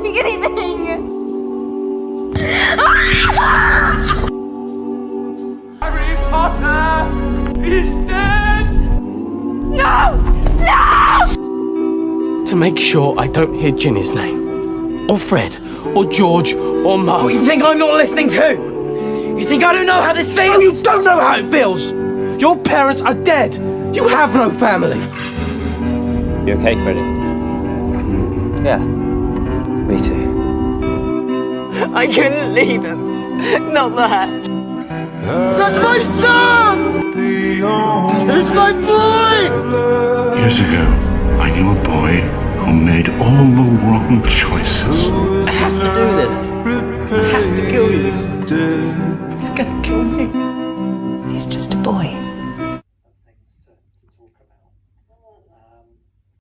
take anything. Harry Potter is dead! No! No! To make sure I don't hear Ginny's name, or Fred, or George, or Mum. What, you think I'm not listening to? You think I don't know how this feels? Oh, you don't know how it feels! Your parents are dead! You have no family! You okay, Freddie? Yeah. Me too. I couldn't leave him. Not that. That's my son! That's my boy! Years ago, I knew a boy who made all the wrong choices. I have to do this. I have to kill you. He's gonna kill me. He's just a boy.